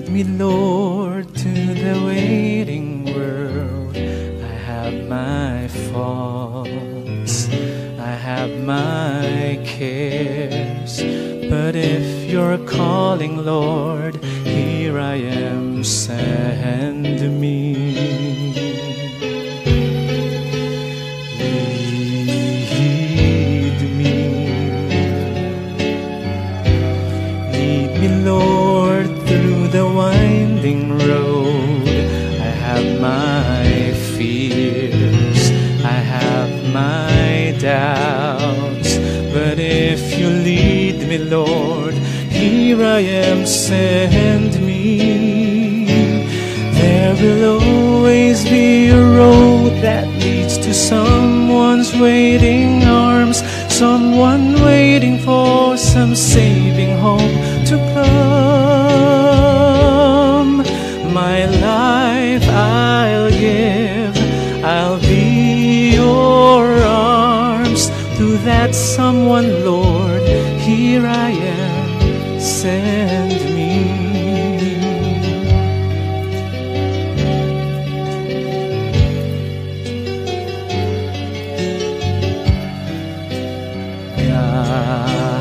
me, Lord, to the waiting world. I have my faults, I have my cares, but if you're calling, Lord, here I am, send me. Lead me, Lord, through the winding road. I have my fears, I have my doubts, but if you lead me, Lord, here I am, send me. There will always be a road that leads to someone's waiting arms, someone waiting for some saving hope to come. My life I'll give, I'll be your arms. To that someone, Lord, here I am, send me.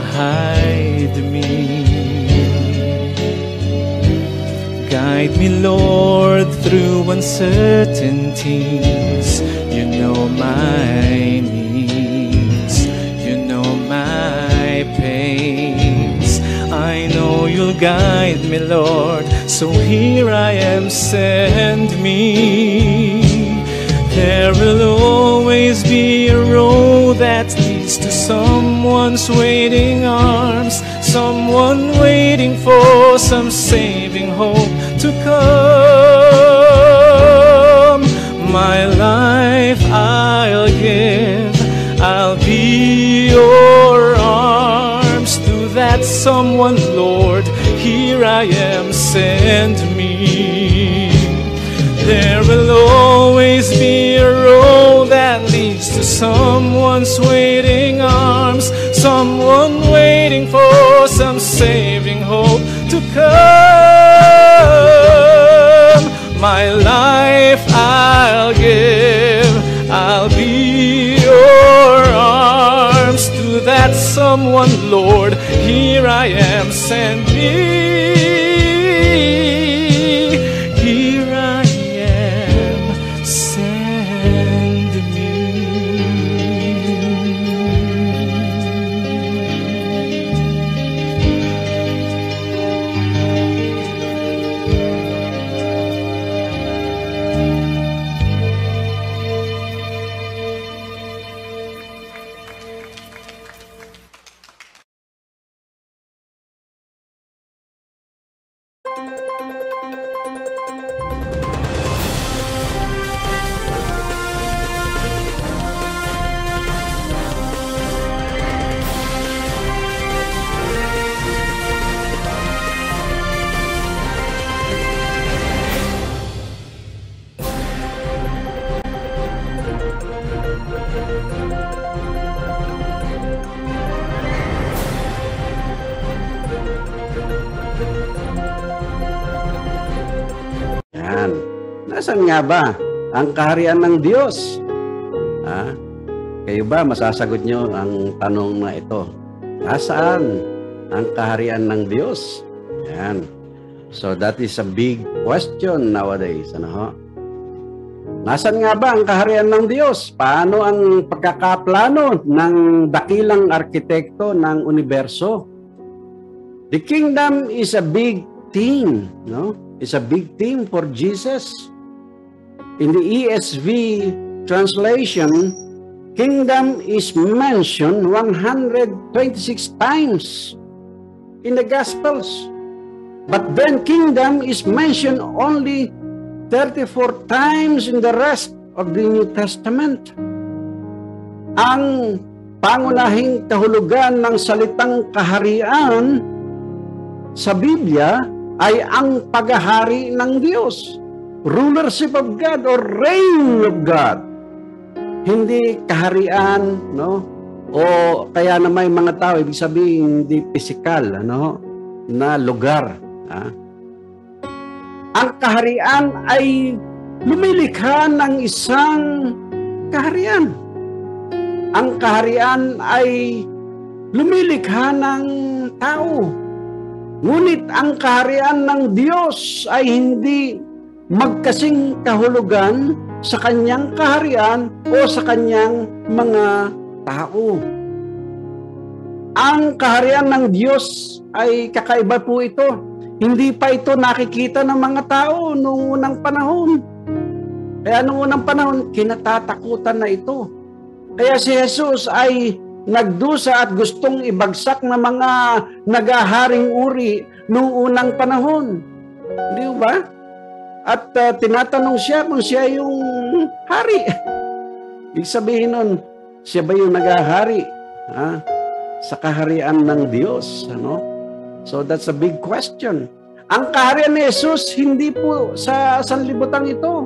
Guide me, guide me, Lord, through uncertainties. You know my needs, you know my pains. I know you'll guide me, Lord, so here I am, send me. There will always be a road that leads to someone's waiting arms, someone waiting for some saving hope to come. My life I'll give, I'll be your arms. To that someone, Lord, here I am, send me. There will always be a road that leads to someone's waiting arms, someone waiting for some saving hope to come. My life I'll give, I'll be your arms. To that someone, Lord, here I am, send me. Here I am, send me. Yan. Nasaan nga ba ang kaharian ng Diyos? Ha? Kayo ba masasagot nyo ang tanong na ito? Nasaan ang kaharian ng Diyos? Yan. So that is a big question nowadays. Ano ho? Nasaan nga ba ang kaharian ng Diyos? Paano ang pagkakaplano ng dakilang arkitekto ng universo? The kingdom is a big thing, no? It's a big theme for Jesus. In the ESV translation, kingdom is mentioned 126 times in the Gospels. But then kingdom is mentioned only 34 times in the rest of the New Testament. Ang pangunahing kahulugan ng salitang kaharian sa Biblia ay ang paghahari ng Diyos. Rulership of God or reign of God. Hindi kaharian, no? O kaya na may mga tao, ibig sabihin hindi physical, ano? Na lugar. Ha? Ang kaharian ay lumilikha ng isang kaharian. Ang kaharian ay lumilikha ng tao. Ngunit ang kaharian ng Diyos ay hindi magkasing kahulugan sa kanyang kaharian o sa kanyang mga tao. Ang kaharian ng Diyos ay kakaiba po ito. Hindi pa ito nakikita ng mga tao noong unang panahon. Kaya noong unang panahon, kinatatakutan na ito. Kaya si Jesus ay nagdusa at gustong ibagsak ng mga nagaharing uri noong unang panahon. Di ba? At tinatanong siya kung siya yung hari. Ibig sabihin nun, siya ba yung nagahari sa kaharian ng Diyos? Ano? So that's a big question. Ang kaharian ni Jesus, hindi po sa sanlibutan ito.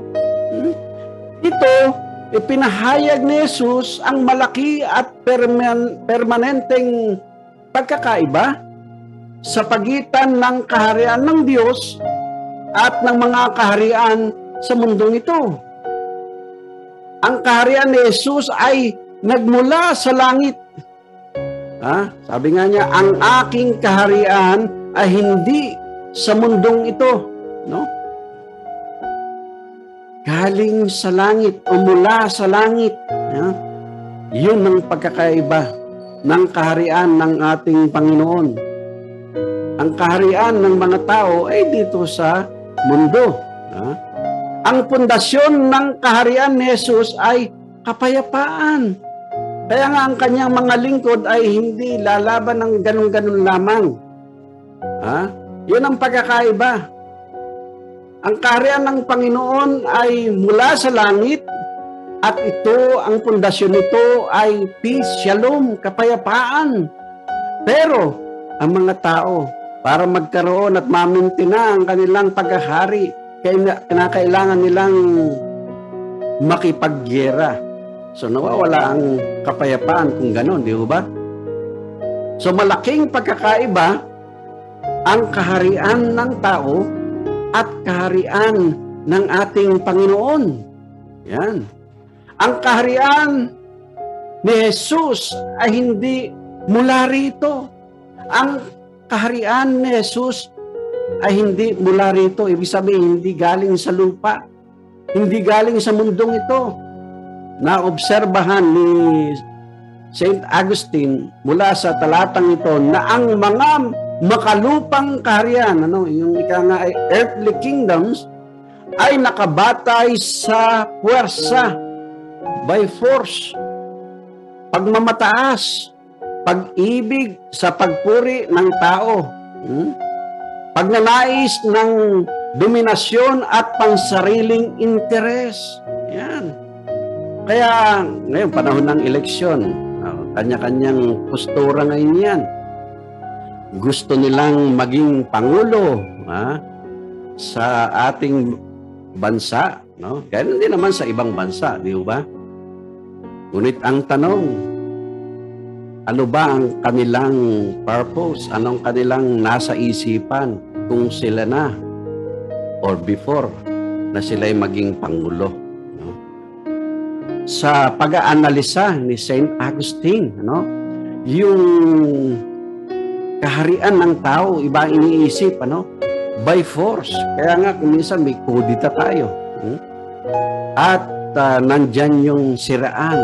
Ito, ipinahayag ni Jesus ang malaki at permanenteng pagkakaiba sa pagitan ng kaharian ng Diyos at ng mga kaharian sa mundong ito. Ang kaharian ni Jesus ay nagmula sa langit. Sabi nga niya, ang aking kaharian ay hindi sa mundong ito. No? Galing sa langit o mula sa langit. Yun ang pagkakaiba ng kaharian ng ating Panginoon. Ang kaharian ng mga tao ay dito sa mundo. Ang pundasyon ng kaharian ni Jesus ay kapayapaan. Kaya nga ang kanyang mga lingkod ay hindi lalaban ng ganun-ganun lamang. Yun ang pagkakaiba. Ang kaharian ng Panginoon ay mula sa langit at ito, ang pundasyon nito ay peace, shalom, kapayapaan. Pero ang mga tao, para magkaroon at mamintina ang kanilang paghahari, kinakailangan nilang makipaggera. So nawawala ang kapayapaan kung gano'n, di ba? So malaking pagkakaiba ang kaharian ng tao at kaharian ng ating Panginoon. Yan. Ang kaharian ni Jesus ay hindi mula rito. Ang kaharian ni Jesus ay hindi mula rito. Ibig sabihin, hindi galing sa lupa. Hindi galing sa mundong ito. Naobserbahan ni St. Augustine mula sa talatang ito na ang mga makalupang kaharian, yung ika nga ay earthly kingdoms, ay nakabatay sa puwersa, by force, pagmamataas, pag-ibig sa pagpuri ng tao, pagnanais ng dominasyon at pansariling interes. Yan. Kaya ngayon, panahon ng eleksyon, kanya-kanyang postura ngayon yan. Gusto nilang maging pangulo sa ating bansa. No? Kaya din naman sa ibang bansa, di ba? Ngunit ang tanong, ano ba ang kanilang purpose? Anong kanilang nasa isipan kung sila na or before na sila'y maging pangulo? Sa pag-aanalisa ni St. Augustine, yung kaharian ng tao, iba iniisip, by force. Kaya nga, kung minsan may kudita tayo. At nandyan yung siraan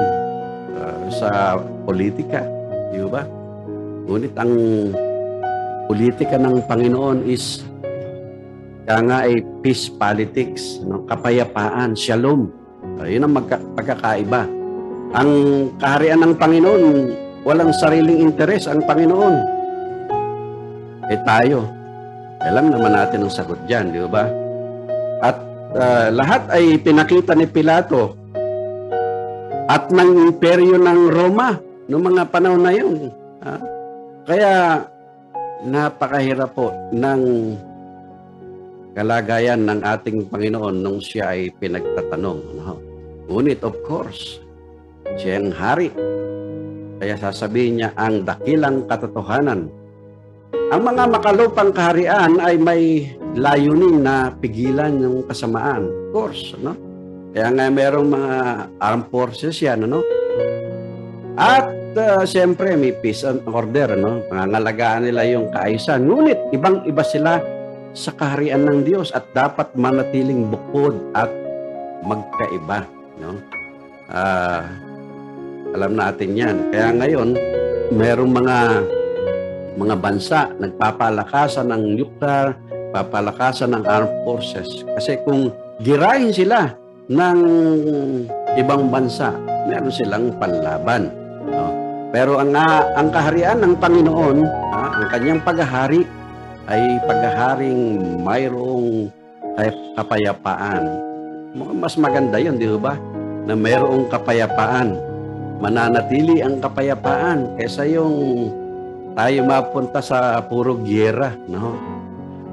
sa politika. Di ba? Ngunit ang politika ng Panginoon is kaya nga ay peace politics, kapayapaan, shalom. Yun ang pagkakaiba. Ang kaharian ng Panginoon, walang sariling interes ang Panginoon. Tayo, alam naman natin ang sagot dyan, di ba? At lahat ay pinakita ni Pilato at ng imperyo ng Roma noong mga panahon na yun. Kaya napakahirap po ng kalagayan ng ating Panginoon nung siya ay pinagtatanong. Ngunit of course, siya ang hari. Kaya sasabihin niya ang dakilang katotohanan. Ang mga makalupang kaharian ay may layunin na pigilan yung kasamaan. Of course, no? Kaya nga mayroong mga armed forces yan, ano? At siyempre may peace and order, no? Pangangalagaan nila yung kaayusan. Ngunit ibang-iba sila sa kaharian ng Diyos at dapat manatiling bukod at magkaiba, no? Alam natin yan. Kaya ngayon, mayroong mga bansa nagpapalakasan ng nuclear, papalakasan ng armed forces. Kasi kung girahin sila ng ibang bansa, meron silang panlaban. No? Pero ang kaharian ng Panginoon, ang kanyang paghahari ay paghaharing mayroong kapayapaan. Mas maganda yun, di ba? Na mayroong kapayapaan. Mananatili ang kapayapaan kaysa yung tayo mapunta sa puro giyera. No?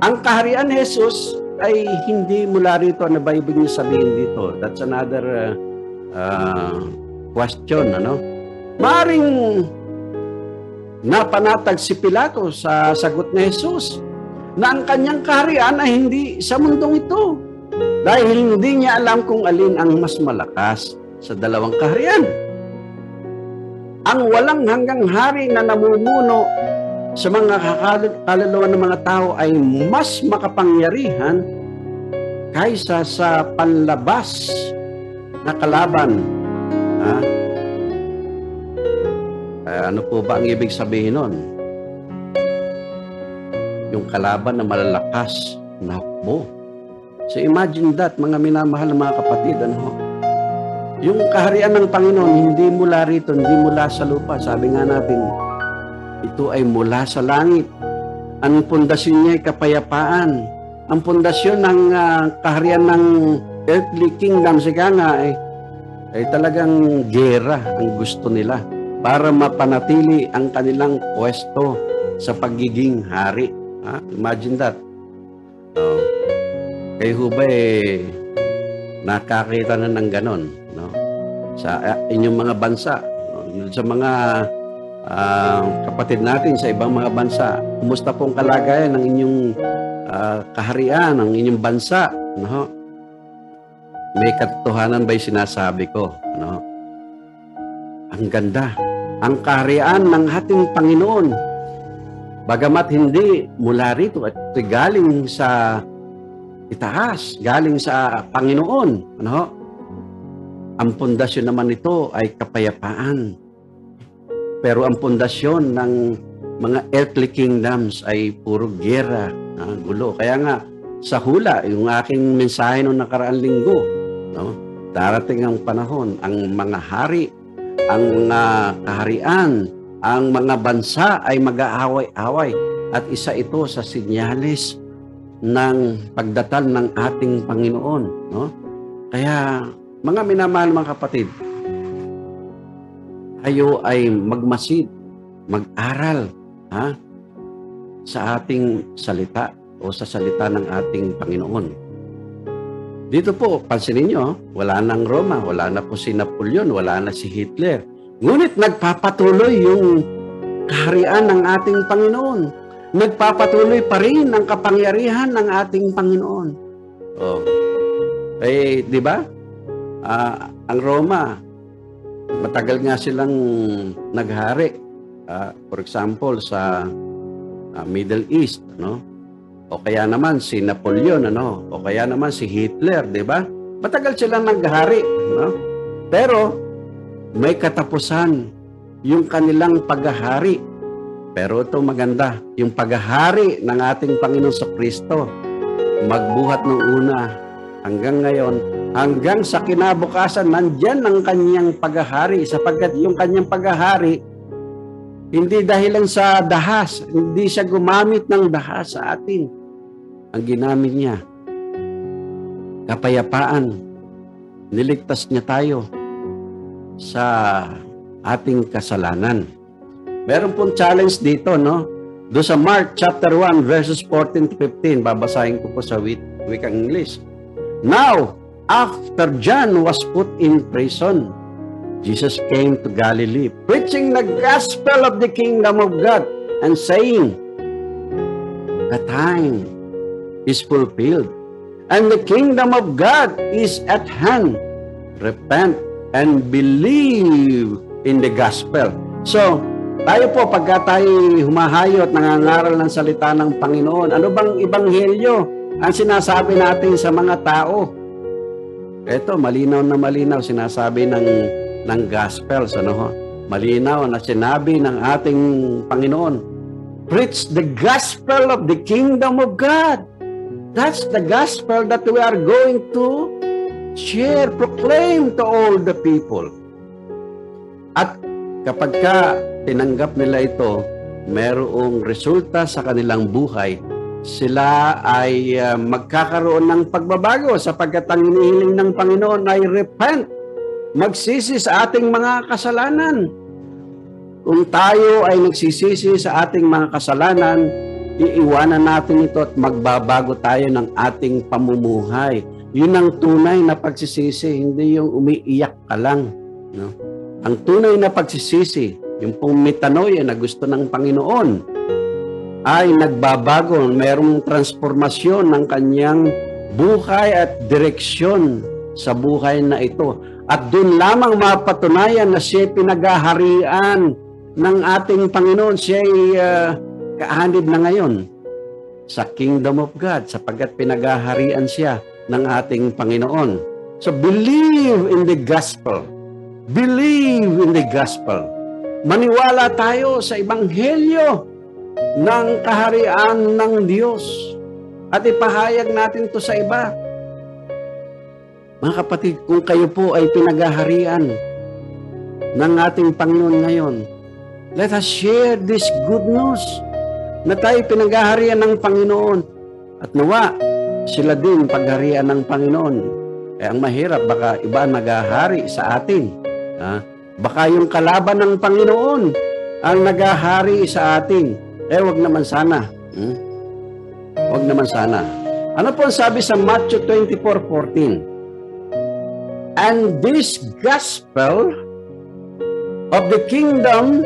Ang kaharian ni Jesus ay hindi mula rito. Ano ba ibig niyo sabihin dito? That's another question. Ano? Maaring napanatag si Pilato sa sagot ni Jesus na ang kanyang kaharian ay hindi sa mundong ito. Dahil hindi niya alam kung alin ang mas malakas sa dalawang kaharian. Ang walang hanggang hari na namumuno sa mga kaluluwa ng mga tao ay mas makapangyarihan kaysa sa panlabas na kalaban. Ano po ba ang ibig sabihin nun? Yung kalaban na malalakas na hukbo. So imagine that, mga minamahal na mga kapatid, ano? Yung kaharian ng Panginoon, hindi mula rito, hindi mula sa lupa. Sabi nga natin, ito ay mula sa langit. Ang pundasyon niya ay kapayapaan. Ang pundasyon ng kaharian ng earthly kingdom, sika nga, ay talagang gera ang gusto nila para mapanatili ang kanilang pwesto sa pagiging hari. Imagine that. Kayo ba nakakita na ng ganon, no? Sa inyong mga bansa, no? Sa mga kapatid natin sa ibang mga bansa, kumusta pong kalagayan ng inyong kaharian, ng inyong bansa, no? May katotohanan ba'y sinasabi ko, no? Ang ganda, ang kaharian ng ating Panginoon, bagamat hindi mula rito at galing sa itaas, galing sa Panginoon, ano? Ang pundasyon naman nito ay kapayapaan. Pero ang pundasyon ng mga earthly kingdoms ay puro gera, gulo. Kaya nga, sa hula, yung aking mensahe noong nakaraang linggo, no? Darating ang panahon, ang mga hari, ang kaharian, ang mga bansa ay mag-aaway-away. At isa ito sa sinyalis ng pagdatal ng ating Panginoon, no? Kaya mga minamahal mga kapatid, tayo ay magmasid, mag-aral sa ating salita o sa salita ng ating Panginoon. Dito po, pansinin nyo, wala nang Roma, wala na po si Napoleon, wala na si Hitler. Ngunit nagpapatuloy yung kaharian ng ating Panginoon. Nagpapatuloy pa rin ang kapangyarihan ng ating Panginoon. Di ba? Ang Roma, matagal nga silang naghari. For example, sa Middle East, no? O kaya naman si Napoleon, ano? O kaya naman si Hitler, di ba? Matagal silang naghari, no? Pero may katapusan yung kanilang paghahari. Pero ito maganda, yung paghahari ng ating Panginoon sa Kristo, magbuhat ng una hanggang ngayon, hanggang sa kinabukasan, nandyan ang kanyang paghahari, sapagkat yung kanyang paghahari, hindi dahilan sa dahas, hindi siya gumamit ng dahas sa atin. Ang ginamit niya, kapayapaan, niligtas niya tayo sa ating kasalanan. Meron pong challenge dito, no? Doon sa Mark chapter 1 verses 14 to 15, babasahin ko po sa wikang English. Now, after John was put in prison, Jesus came to Galilee, preaching the gospel of the kingdom of God and saying, the time is fulfilled. And the kingdom of God is at hand. Repent and believe in the gospel. So, tayo po, pagka tayo humahayo at nangangaral ng salita ng Panginoon, ano bang ebanghelyo ang sinasabi natin sa mga tao? Ito, malinaw na malinaw sinasabi ng gospel. Ano? Malinaw na sinabi ng ating Panginoon. Preach the gospel of the kingdom of God. That's the gospel that we are going to share, proclaim to all the people. At kapag ka tinanggap nila ito, merong resulta sa kanilang buhay, sila ay magkakaroon ng pagbabago sapagkat ang hinihiling ng Panginoon ay repent, magsisi sa ating mga kasalanan. Kung tayo ay nagsisisi sa ating mga kasalanan, iiwanan natin ito at magbabago tayo ng ating pamumuhay. Yun ang tunay na pagsisisi, hindi yung umiiyak ka lang. No? Ang tunay na pagsisisi, yung pong metanoia na gusto ng Panginoon, ay nagbabago, mayroong transformasyon ng kanyang buhay at direksyon sa buhay na ito. At doon lamang mapatunayan na siya pinaghaharian ng ating Panginoon. Siya ay kaanib na ngayon sa kingdom of God sapagkat pinaghaharian siya ng ating Panginoon. So believe in the gospel. Believe in the gospel. Maniwala tayo sa ebanghelyo ng kaharian ng Diyos at ipahayag natin to sa iba. Mga kapatid, kung kayo po ay pinaghaharian ng ating Panginoon ngayon, let us share this good news na tayo pinaghaharian ng Panginoon at nawa sila din pagharian ng Panginoon. Eh, ang mahirap, baka iba naghahari sa atin. Baka yung kalaban ng Panginoon ang naghahari sa atin. Eh, wag naman sana. Wag naman sana. Ano po ang sabi sa Matthew 24:14? And this gospel of the kingdom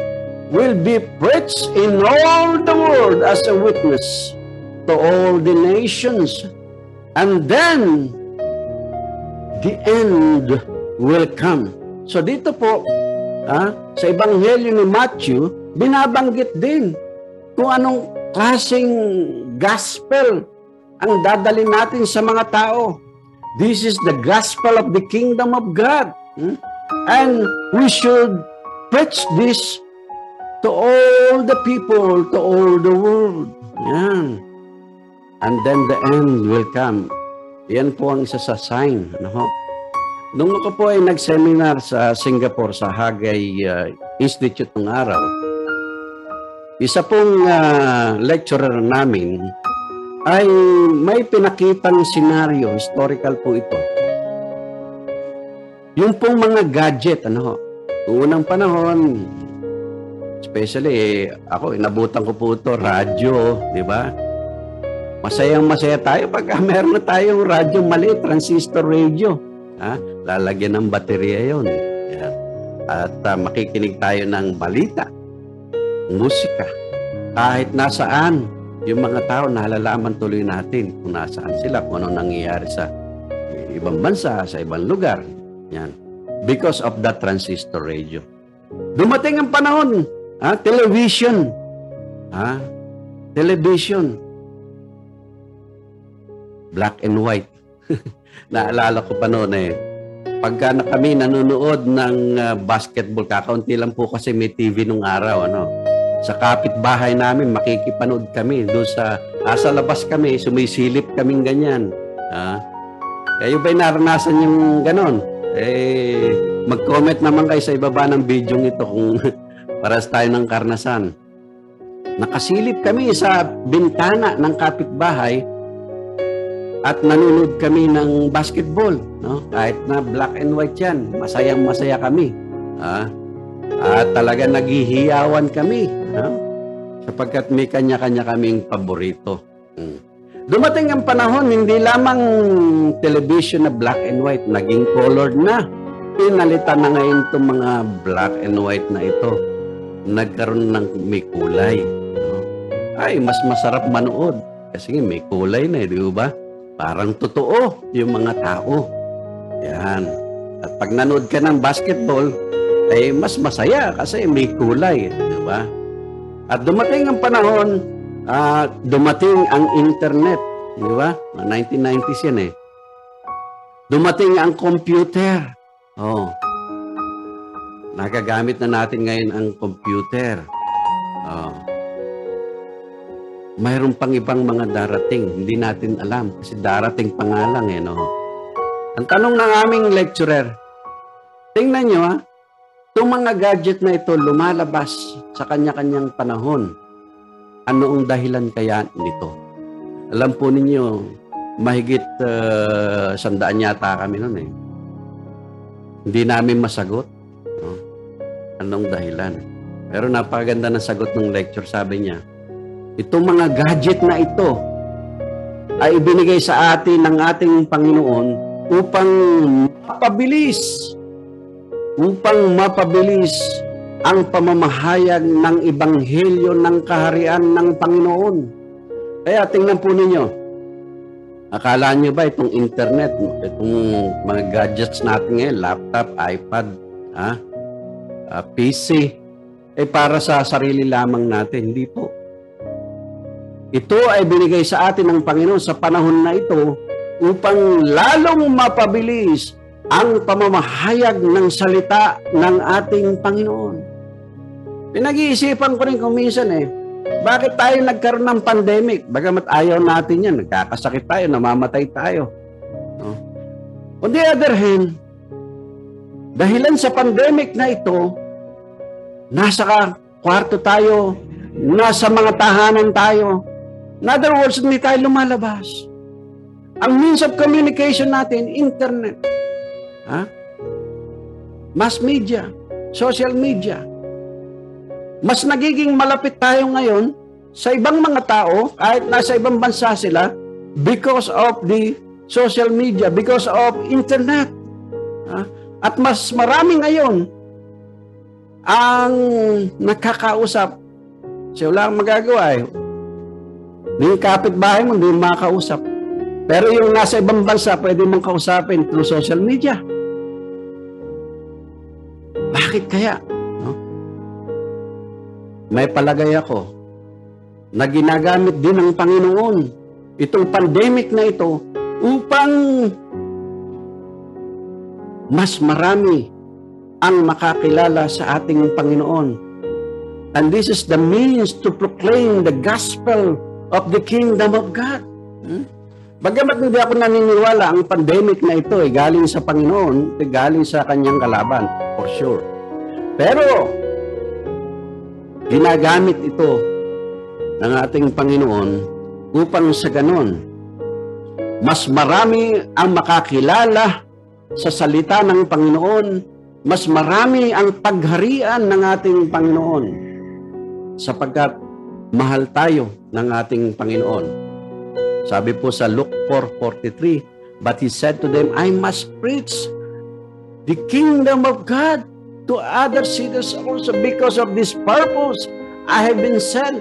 will be preached in all the world as a witness to all the nations. And then, the end will come. So dito po, sa Ebanghelyo ni Matthew, binabanggit din kung anong klaseng gospel ang dadalhin natin sa mga tao. This is the gospel of the kingdom of God. And we should preach this to all the people, to all the world. Yan. And then the end will come. Yan po ang isa sa sign. Nung ako po ay nag-seminar sa Singapore, sa Hagay Institute ng araw, isa pong lecturer namin ay may pinakitang senaryo, historical po ito. Yung pong mga gadget, unang panahon, especially, ako, inabutan ko po ito, radyo, di ba? Masayang-masaya tayo pagka meron na tayong radyo maliit, transistor radio. Lalagyan ng baterya yun. Yan. At makikinig tayo ng balita, musika. Kahit nasaan, yung mga tao, nalalaman tuloy natin kung nasaan sila, kung ano nangyayari sa ibang bansa, sa ibang lugar. Yan. Because of that transistor radio. Dumating ang panahon, television. Television. Black and white. Naalala ko pa noon pagka na kami nanonood ng basketball, kakaunti lang po kasi may TV nung araw, Sa kapitbahay namin, makikipanood kami. Doon sa labas kami, sumisilip kaming ganyan. Kayo ba'y naranasan yung ganon? Mag-comment naman kayo sa ibaba ng video ito kung paras tayo ng karanasan. Nakasilip kami sa bintana ng kapitbahay at nanonood kami ng basketball. Kahit na black and white yan, masayang-masaya kami. At talaga naghihiyawan kami. Sapagkat may kanya-kanya kaming paborito. Dumating ang panahon, hindi lamang television na black and white, naging colored na. Pinalitan na ngayon itong mga black and white na ito. Nagkaroon ng may kulay. Ay, mas masarap manood. Kasi may kulay na, di ba? Parang totoo yung mga tao. Yan. At pag nanood ka ng basketball, ay mas masaya kasi may kulay, di ba? At dumating ang panahon, dumating ang internet, di ba? 1990s yan eh. Dumating ang computer. Oh. Nagagamit na natin ngayon ang computer. Oh. Mayroon pang ibang mga darating, hindi natin alam kasi darating pa nga lang eh, no? Ang tanong ng aming lecturer, tingnan nyo itong mga gadget na ito lumalabas sa kanya-kanyang panahon. Ano ang dahilan kaya nito? Alam po ninyo, mahigit 100 yata kami noon eh. Hindi namin masagot. No? Anong dahilan? Pero napakaganda ng sagot ng lecture, sabi niya, itong mga gadget na ito ay ibinigay sa atin ng ating Panginoon upang mapabilis ang pamamahayag ng ebanghelyo ng kaharian ng Panginoon. Kaya tingnan po ninyo, akala nyo ba itong internet, itong mga gadgets natin ngayon, laptop, iPad, PC, ay para sa sarili lamang natin? Hindi po. Ito ay binigay sa atin ng Panginoon sa panahon na ito upang lalong mapabilis ang pamamahayag ng salita ng ating Panginoon. Pinag-iisipan ko rin kung minsan bakit tayo nagkaroon ng pandemic? Bagamat ayaw natin yan, nagkakasakit tayo, namamatay tayo. No? On the other hand, dahilan sa pandemic na ito, nasa kwarto tayo, nasa mga tahanan tayo. In other words, hindi tayo lumalabas. Ang means of communication natin, internet, mass media, social media. Mas nagiging malapit tayo ngayon sa ibang mga tao, kahit nasa ibang bansa sila, because of the social media, because of internet. At mas marami ngayon ang nakakausap. So, wala kang magagawa Yung kapitbahay mo, hindi mo makakausap. Pero yung nasa ibang bansa, pwede mong kausapin through social media. Bakit kaya? No? May palagay ako na ginagamit din ng Panginoon itong pandemic na ito upang mas marami ang makakilala sa ating Panginoon. And this is the means to proclaim the gospel of the kingdom of God. Bagamat hindi ako naniniwala ang pandemic na ito ay galing sa Panginoon, ay galing sa kanyang kalaban, for sure. Pero, ginagamit ito ng ating Panginoon upang sa ganon, mas marami ang makakilala sa salita ng Panginoon, mas marami ang pagharian ng ating Panginoon sapagkat mahal tayo ng ating Panginoon. Sabi po sa Luke 4:43, but he said to them, I must preach the kingdom of God to other cities also, because of this purpose I have been sent.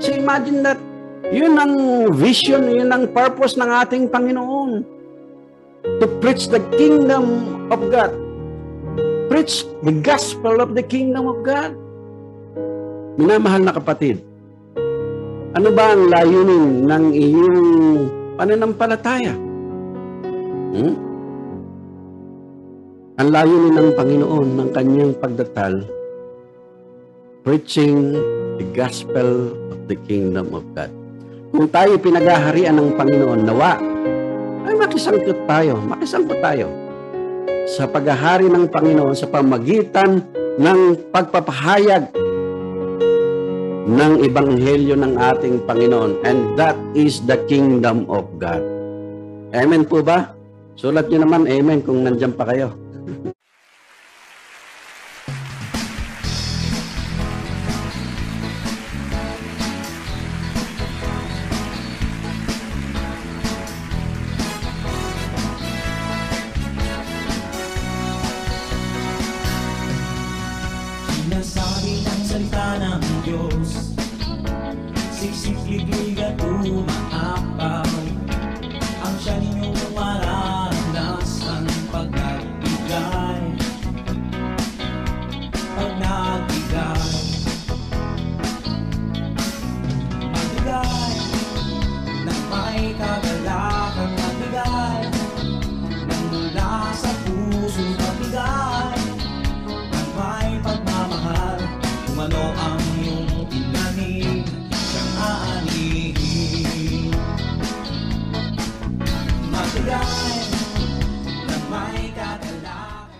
So imagine that, yun ang vision, yun ang purpose ng ating Panginoon. To preach the kingdom of God. Preach the gospel of the kingdom of God. Minamahal na kapatid, ano ba ang layunin ng iyong pananampalataya? Ang layunin ng Panginoon ng kanyang pagdatal, preaching the gospel of the kingdom of God. Kung tayo pinaghaharian ng Panginoon, nawa, ay makisangkot tayo sa paghahari ng Panginoon sa pamagitan ng pagpapahayag ng ebanghelyo ng ating Panginoon, and that is the kingdom of God. Amen po ba? Sulat niyo naman amen kung nandiyan pa kayo. Sinasabi ng salita ng Diyos Sisikliglig at umaapaw ang siya ninyong maranasan pag nagbigay, pag nagbigay. Magbigay na may kagalakan, magbigay nang mula sa puso, magbigay na may pagmamahal. Kung ano ang iyong tinanim, siyang aanihin. Magbigay na may kagalakan.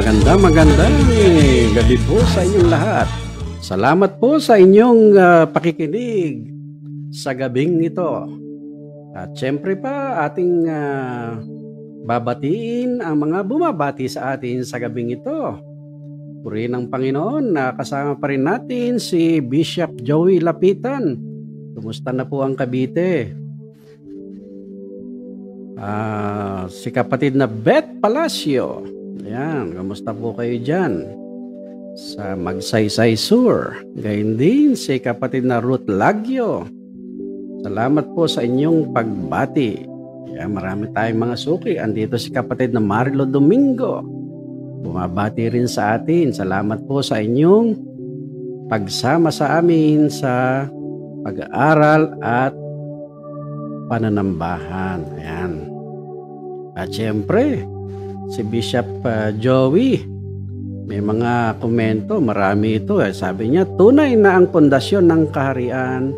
Magandang gabi po sa inyong lahat. Salamat po sa inyong pakikinig sa gabing ito. At syempre pa ating babatiin ang mga bumabati sa atin sa gabing ito. Purihin ng Panginoon na kasama pa rin natin si Bishop Joey Lapitan. Kumusta na po ang Cavite? Si kapatid na Beth Palacio. Ayan, kamusta po kayo dyan? Sa Magsaysay Sur. Gayun din si kapatid na Ruth Lagyo. Salamat po sa inyong pagbati. Ayan, marami tayong mga suki. Andito si kapatid na Marilo Domingo. Bumabati rin sa atin. Salamat po sa inyong pagsama sa amin sa pag-aaral at pananambahan. Ayan. At syempre, si Bishop Joey, may mga komento, marami ito. Sabi niya, tunay na ang pundasyon ng kaharian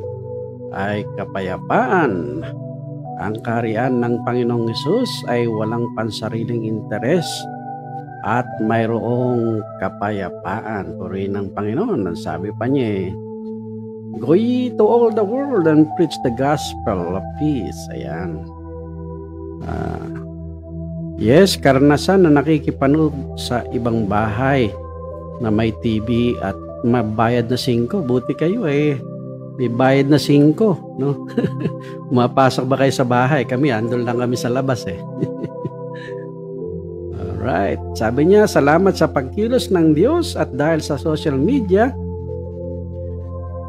ay kapayapaan. Ang kaharian ng Panginoong Hesus ay walang pansariling interes at mayroong kapayapaan. Purihin ng Panginoon. Sabi pa niya, go ye to all the world and preach the gospel of peace. Ayan. Yes, karanasan na nakikipanood sa ibang bahay na may TV at mabayad na 5. Buti kayo may bayad na 5, no? Umapasok ba kayo sa bahay? Kami, andun lang kami sa labas Alright. Sabi niya, salamat sa pagkilos ng Diyos at dahil sa social media,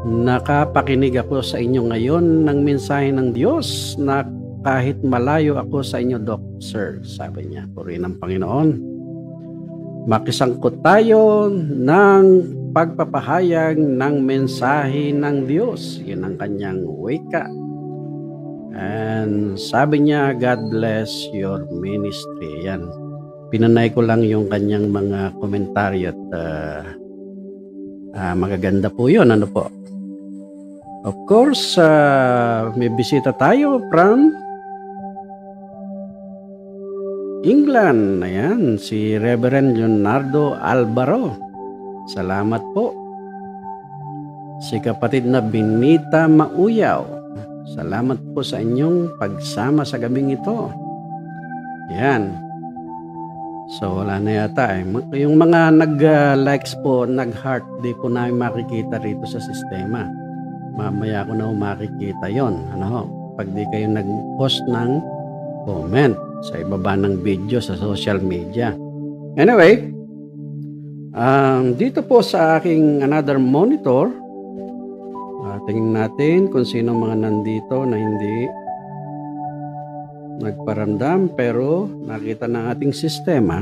nakapakinig ako sa inyo ngayon ng mensahe ng Diyos na kahit malayo ako sa inyo, Sir, sabi niya, purihin ng Panginoon. Makisangkot tayo ng pagpapahayag ng mensahe ng Diyos. Yun ang kanyang wika. And sabi niya, God bless your ministry. Yan. Pinanay ko lang yung kanyang mga komentaryo at magaganda po yun. Ano po? Of course, may bisita tayo from England. Ayan, si Reverend Leonardo Alvaro. Salamat po. Si kapatid na Benita Mauyaw. Salamat po sa inyong pagsama sa gabing ito. Ayan. So, wala na yata Yung mga nag-likes po, nag-heart, di po namin makikita rito sa sistema. Mamaya ko na makikita yon. Pag di kayo nag-post ng comment sa ibaba ng video sa social media. Anyway, dito po sa aking another monitor, tingnan natin kung sino mga nandito na hindi nagparamdam pero nakita ng ating sistema.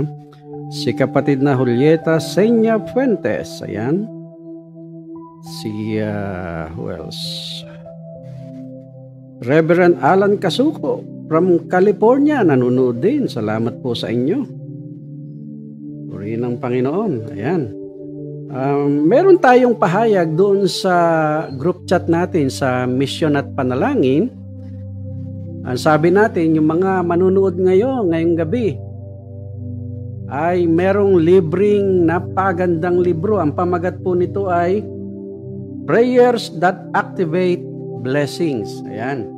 Si kapatid na Julieta Senya Fuentes. Ayan. Si who else? Reverend Alan Casuco from California, nanonood din. Salamat po sa inyo. Purihin ng Panginoon. Ayan. Meron tayong pahayag doon sa group chat natin sa Mission at Panalangin. Ang sabi natin, yung mga manunood ngayong gabi, ay merong libreng napagandang libro. Ang pamagat po nito ay Prayers that Activate Blessings. Ayan.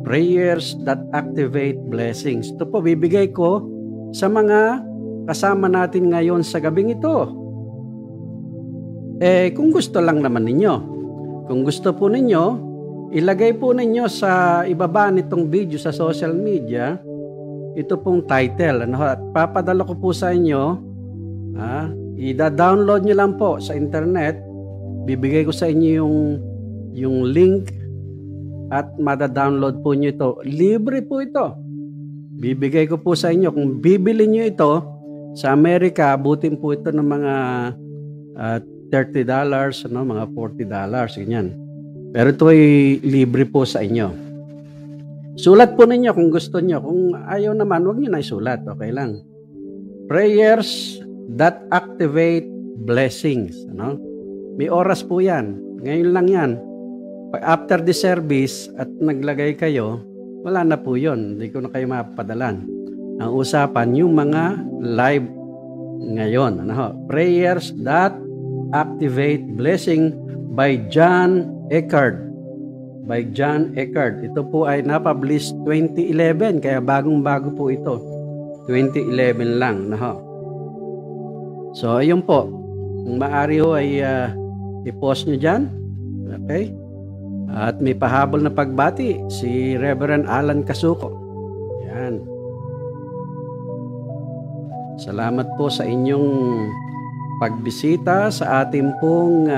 Prayers that Activate Blessings. Ito po, bibigay ko sa mga kasama natin ngayon sa gabing ito. Kung gusto lang naman ninyo. Kung gusto po ninyo, ilagay po ninyo sa ibaba nitong video sa social media, ito pong title. At papadala ko po sa inyo, i-download nyo lang po sa internet. Bibigay ko sa inyo yung link at mada-download po nyo ito. Libre po ito. Bibigay ko po sa inyo. Kung bibili nyo ito, sa Amerika, abutin po ito ng mga $30, mga $40, ganyan. Pero ito ay libre po sa inyo. Sulat po ninyo kung gusto nyo. Kung ayaw naman, huwag nyo na isulat. Okay lang. Prayers that activate blessings. May oras po yan. Ngayon lang yan. After the service at naglagay kayo, wala na po yun. Hindi ko na kayo mapadalan. Ang usapan, yung mga live ngayon. Prayers that Activate Blessing by John Eckard. Ito po ay napublish 2011, kaya bagong-bago po ito. 2011 lang. So, ayun po. Kung maaari ho ay i-post nyo dyan. Okay? At may pahabol na pagbati si Reverend Alan Casuco. Yan. Salamat po sa inyong pagbisita sa ating pong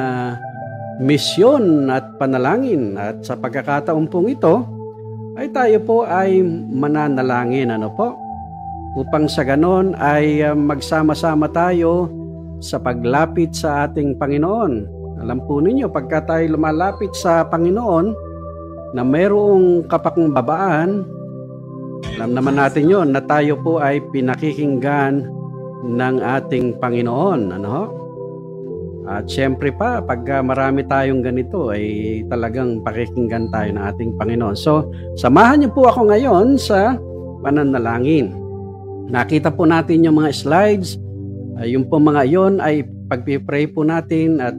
misyon at panalangin. At sa pagkakataon pong ito, ay tayo po ay mananalangin. Upang sa ganon ay magsama-sama tayo sa paglapit sa ating Panginoon. Alam po ninyo, pagka tayo lumalapit sa Panginoon na mayroong kapakbabaan, alam naman natin yon na tayo po ay pinakikinggan ng ating Panginoon. At syempre pa, pagka marami tayong ganito, ay talagang pakikinggan tayo ng ating Panginoon. So, samahan niyo po ako ngayon sa pananalangin. Nakita po natin yung mga slides. Yung po mga yon ay pagpipray po natin at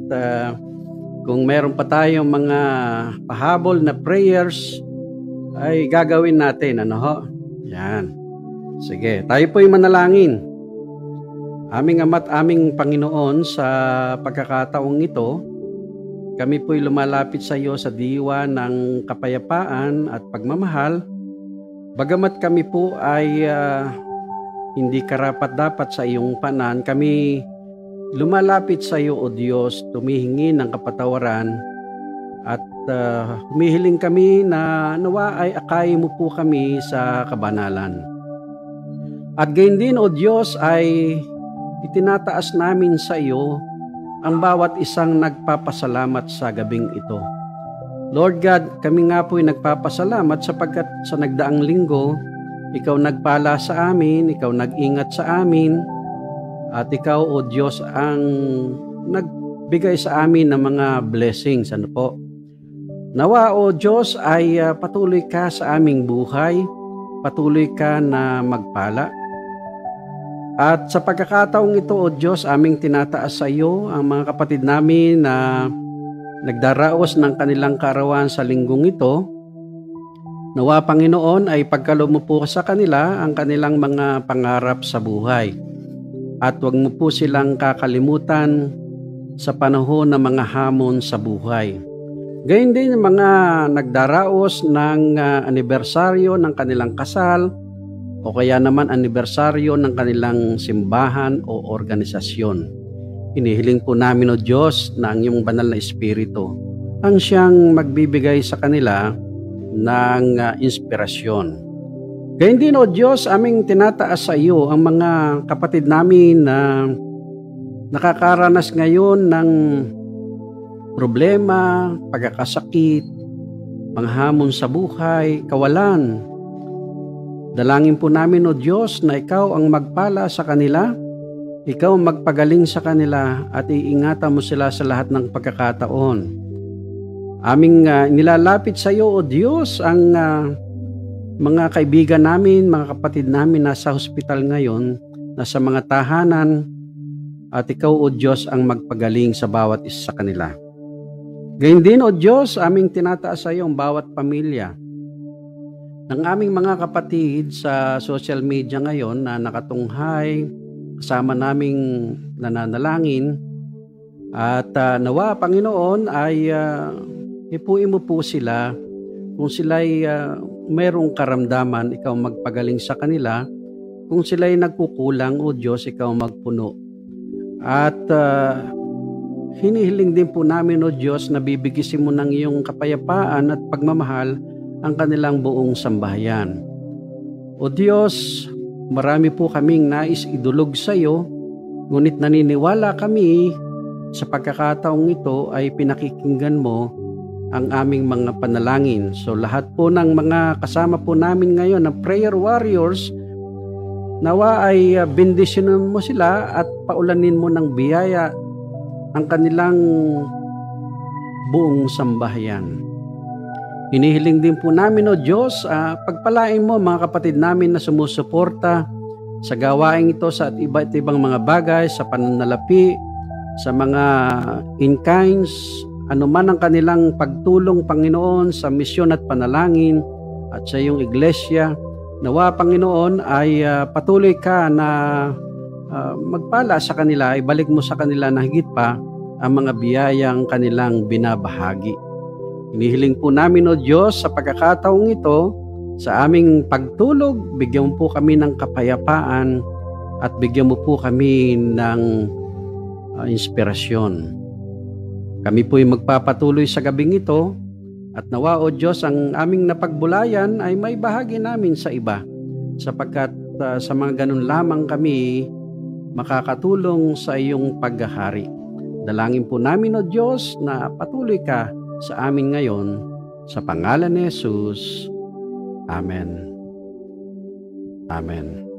kung meron pa tayong mga pahabol na prayers ay gagawin natin. Yan. Sige, tayo po yung manalangin. Aming Ama't aming Panginoon, sa pagkakataong ito, kami po'y lumalapit sa iyo sa diwa ng kapayapaan at pagmamahal. Bagamat kami po ay hindi karapat-dapat sa iyong panan, kami lumalapit sa iyo, O Diyos, tumihingi ng kapatawaran at humihiling kami na nawa ay akayin mo po kami sa kabanalan. At gayon din, O Diyos, ay itinataas namin sa iyo ang bawat isang nagpapasalamat sa gabing ito. Lord God, kami nga po'y nagpapasalamat sapagkat sa nagdaang linggo, ikaw nagpala sa amin, ikaw nag-ingat sa amin, at ikaw, O Diyos, ang nagbigay sa amin ng mga blessings. Nawa, O Diyos, ay patuloy ka sa aming buhay, patuloy ka na magpala. At sa pagkakataong ito, O Diyos, aming tinataas sa iyo ang mga kapatid namin na nagdaraos ng kanilang kaarawan sa linggong ito. Nawa, Panginoon, ay pagkaloob mo po sa kanila ang kanilang mga pangarap sa buhay. At huwag mo po silang kakalimutan sa panahon ng mga hamon sa buhay. Gayun din yung mga nagdaraos ng anibersaryo ng kanilang kasal, o kaya naman anibersaryo ng kanilang simbahan o organisasyon. Hinihiling po namin, O Diyos, na ang iyong banal na Espiritu ang siyang magbibigay sa kanila ng inspirasyon. Gayun din, O Diyos, aming tinataas sa iyo ang mga kapatid namin na nakakaranas ngayon ng problema, pagkakasakit, mga hamon sa buhay, kawalan. Dalangin po namin, O Diyos, na ikaw ang magpala sa kanila, ikaw ang magpagaling sa kanila at iingatan mo sila sa lahat ng pagkakataon. Aming nilalapit sa iyo, O Diyos, ang mga kaibigan namin, mga kapatid namin nasa hospital ngayon, nasa mga tahanan, at ikaw, O Diyos, ang magpagaling sa bawat isa sa kanila. Gayun din, O Diyos, aming tinataas sa iyo ang bawat pamilya ng aming mga kapatid sa social media ngayon na nakatunghay, kasama naming nananalangin. At nawa, Panginoon, ay ipuin mo po sila. Kung sila'y mayroong karamdaman, ikaw magpagaling sa kanila. Kung sila'y nagkukulang, O Diyos, ikaw magpuno. At hinihiling din po namin, O Diyos, na bibigisin mo ng iyong kapayapaan at pagmamahal ang kanilang buong sambahayan. O Diyos, marami po kaming nais idulog sa iyo, ngunit naniniwala kami sa pagkakataong ito ay pinakikinggan mo ang aming mga panalangin. So lahat po ng mga kasama po namin ngayon na prayer warriors, nawa ay bendisyonan mo sila at paulanin mo ng biyaya ang kanilang buong sambahayan. Hinihiling din po namin, O Diyos, pagpalain mo mga kapatid namin na sumusuporta sa gawaing ito sa iba't ibang mga bagay, sa pananalapi, sa mga in-kinds, anuman ang kanilang pagtulong, Panginoon, sa misyon at panalangin at sa iyong iglesia. Nawa, Panginoon, ay patuloy ka na magpala sa kanila, ibalik mo sa kanila na higit pa ang mga biyayang kanilang binabahagi. Inihiling po namin, O Diyos, sa pagkakataong ito, sa aming pagtulog, bigyan mo po kami ng kapayapaan at bigyan mo po kami ng inspirasyon. Kami po ay magpapatuloy sa gabing ito at nawa, O Diyos, ang aming napagbulayan ay may bahagi namin sa iba sapagkat sa mga ganun lamang kami makakatulong sa iyong paghahari. Dalangin po namin, O Diyos, na patuloy ka sa amin ngayon sa pangalan ni Jesus. Amen. Amen.